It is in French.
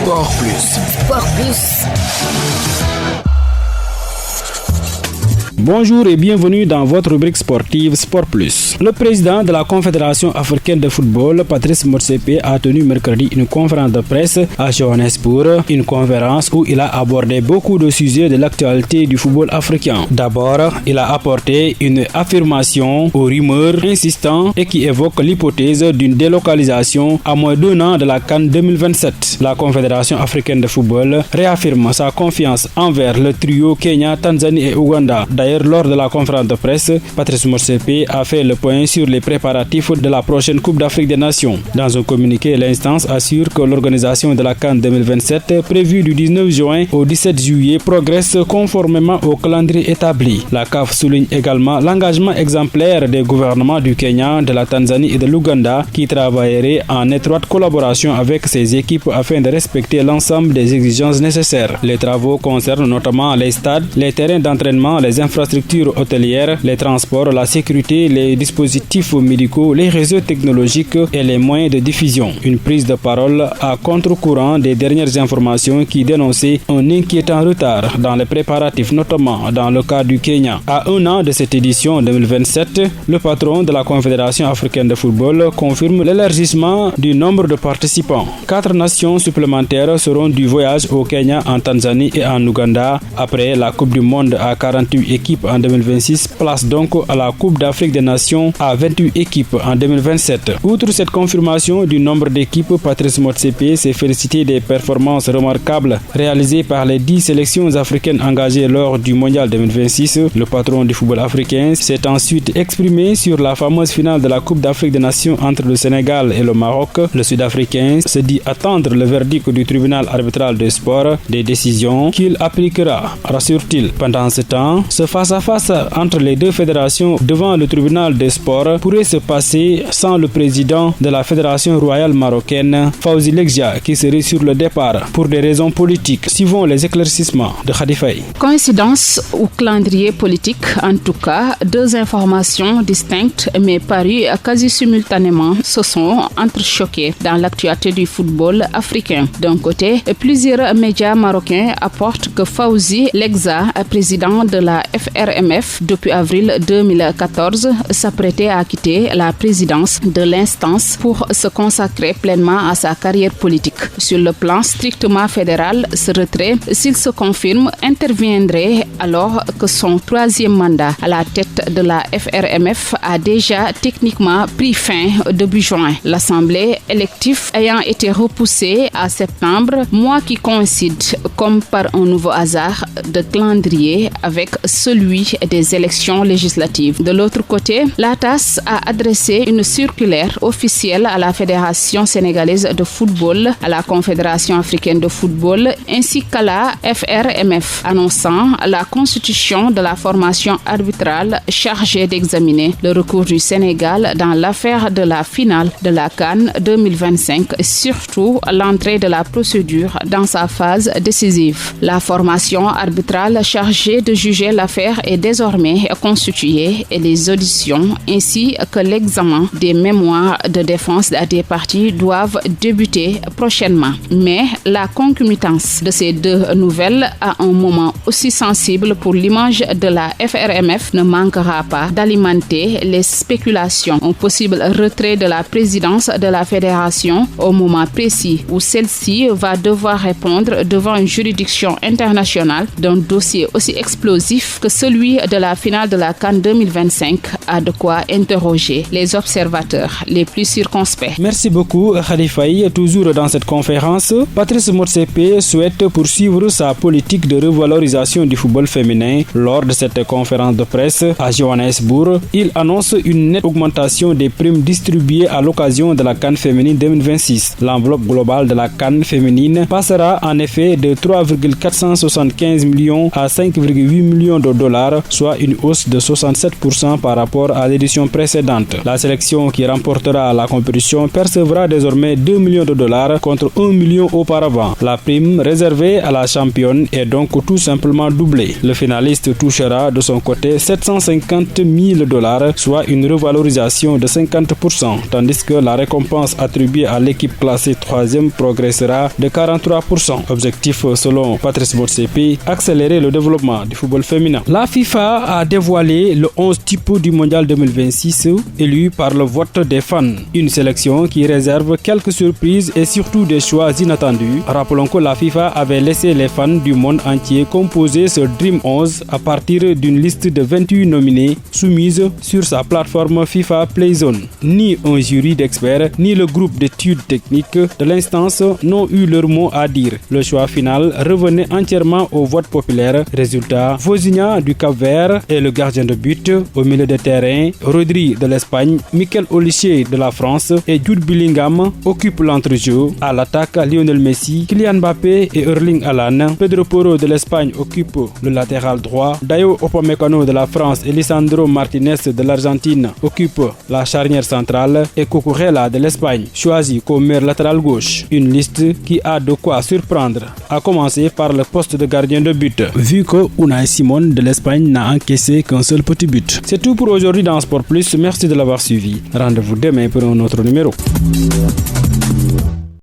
Sport Plus. Sport Plus. Bonjour et bienvenue dans votre rubrique sportive Sport Plus. Le président de la Confédération africaine de football, Patrice Motsepe, a tenu mercredi une conférence de presse à Johannesburg, une conférence où il a abordé beaucoup de sujets de l'actualité du football africain. D'abord, il a apporté une affirmation aux rumeurs insistantes et qui évoque l'hypothèse d'une délocalisation à moins d'un an de la CAN 2027. La Confédération africaine de football réaffirme sa confiance envers le trio Kenya, Tanzanie et Ouganda. D'ailleurs, lors de la conférence de presse, Patrice Motsepe a fait le point sur les préparatifs de la prochaine Coupe d'Afrique des Nations. Dans un communiqué, l'instance assure que l'organisation de la CAN 2027, prévue du 19 juin au 17 juillet, progresse conformément au calendrier établi. La CAF souligne également l'engagement exemplaire des gouvernements du Kenya, de la Tanzanie et de l'Ouganda qui travailleraient en étroite collaboration avec ces équipes afin de respecter l'ensemble des exigences nécessaires. Les travaux concernent notamment les stades, les terrains d'entraînement, les infrastructures hôtelières, les transports, la sécurité, les dispositifs médicaux, les réseaux technologiques et les moyens de diffusion. Une prise de parole à contre-courant des dernières informations qui dénonçaient un inquiétant retard dans les préparatifs, notamment dans le cas du Kenya. À un an de cette édition 2027, le patron de la Confédération africaine de football confirme l'élargissement du nombre de participants. 4 nations supplémentaires seront du voyage au Kenya, en Tanzanie et en Ouganda. Après la Coupe du Monde à 48 équipes en 2026, place donc à la Coupe d'Afrique des Nations à 28 équipes en 2027. Outre cette confirmation du nombre d'équipes, Patrice Motsepe s'est félicité des performances remarquables réalisées par les 10 sélections africaines engagées lors du Mondial 2026. Le patron du football africain s'est ensuite exprimé sur la fameuse finale de la Coupe d'Afrique des Nations entre le Sénégal et le Maroc. Le Sud-Africain se dit attendre le verdict du tribunal arbitral de sport, des décisions qu'il appliquera, rassure-t-il. Pendant ce temps, ce face-à-face entre les deux fédérations devant le tribunal des sports pourrait se passer sans le président de la Fédération royale marocaine, Fawzi Leggia, qui serait sur le départ pour des raisons politiques. Suivons les éclaircissements de Khadifaï. Coïncidence ou calendrier politique, en tout cas, deux informations distinctes mais parues quasi simultanément se sont entrechoquées dans l'actualité du football africain. D'un côté, plusieurs médias marocains apportent que Fawzi Leggia, président de la FRMF depuis avril 2014, s'apprêtait à quitter la présidence de l'instance pour se consacrer pleinement à sa carrière politique. Sur le plan strictement fédéral, ce retrait, s'il se confirme, interviendrait alors que son troisième mandat à la tête de la FRMF a déjà techniquement pris fin début juin. L'assemblée élective ayant été repoussée à septembre, mois qui coïncide comme par un nouveau hasard de calendrier avec celui des élections législatives. De l'autre côté, la TAS a adressé une circulaire officielle à la Fédération sénégalaise de football, à la Confédération africaine de football ainsi qu'à la FRMF, annonçant la constitution de la formation arbitrale chargée d'examiner le recours du Sénégal dans l'affaire de la finale de la CAN 2025, surtout l'entrée de la procédure dans sa phase décisive. La formation arbitrale chargée de juger l'affaire est désormais constituée et les auditions ainsi que l'examen des mémoires de défense des parties doivent débuter prochainement. Mais la concomitance de ces deux nouvelles à un moment aussi sensible pour l'image de la FRMF ne manquera pas d'alimenter les spéculations. Un possible retrait de la présidence de la fédération au moment précis où celle-ci va devoir répondre devant une juridiction internationale d'un dossier aussi explosif que celui de la finale de la CAN 2025 a de quoi interroger les observateurs les plus circonspects. Merci beaucoup Khalifaï. Toujours dans cette conférence, Patrice Motsepe souhaite poursuivre sa politique de revalorisation du football féminin. Lors de cette conférence de presse à Johannesburg, il annonce une nette augmentation des primes distribuées à l'occasion de la CAN féminine 2026. L'enveloppe globale de la CAN féminine passera en effet de 3,475 millions à 5,8 millions de $, $, soit une hausse de 67% par rapport à l'édition précédente. La sélection qui remportera la compétition percevra désormais $2 millions contre $1 million auparavant. La prime réservée à la championne est donc tout simplement doublée. Le finaliste touchera de son côté $750 000, soit une revalorisation de 50%, tandis que la récompense attribuée à l'équipe classée 3e progressera de 43%. Objectif selon Patrice Motsepe, accélérer le développement du football féminin. La FIFA a dévoilé le 11 type du mondial 2026 élu par le vote des fans. Une sélection qui réserve quelques surprises et surtout des choix inattendus. Rappelons que la FIFA avait laissé les fans du monde entier composer ce Dream 11 à partir d'une liste de 28 nominés soumise sur sa plateforme FIFA Playzone. Ni un jury d'experts, ni le groupe d'études techniques de l'instance n'ont eu leur mot à dire. Le choix final revenait entièrement au vote populaire. Résultat, Vozinha du Cap-Vert est le gardien de but. Au milieu de terrain, Rodri de l'Espagne, Mikel Olise de la France et Jude Bellingham occupent l'entrejeu. À l'attaque, Lionel Messi, Kylian Mbappé et Erling Haaland. Pedro Porro de l'Espagne occupe le latéral droit. Dayo Upamecano de la France et Lisandro Martinez de l'Argentine occupent la charnière centrale et Cucurella de l'Espagne choisi comme meilleur latéral gauche. Une liste qui a de quoi surprendre, à commencer par le poste de gardien de but, vu que Unai Simon de l'Espagne n'a encaissé qu'un seul petit but. C'est tout pour aujourd'hui dans Sport Plus. Merci de l'avoir suivi. Rendez-vous demain pour un autre numéro.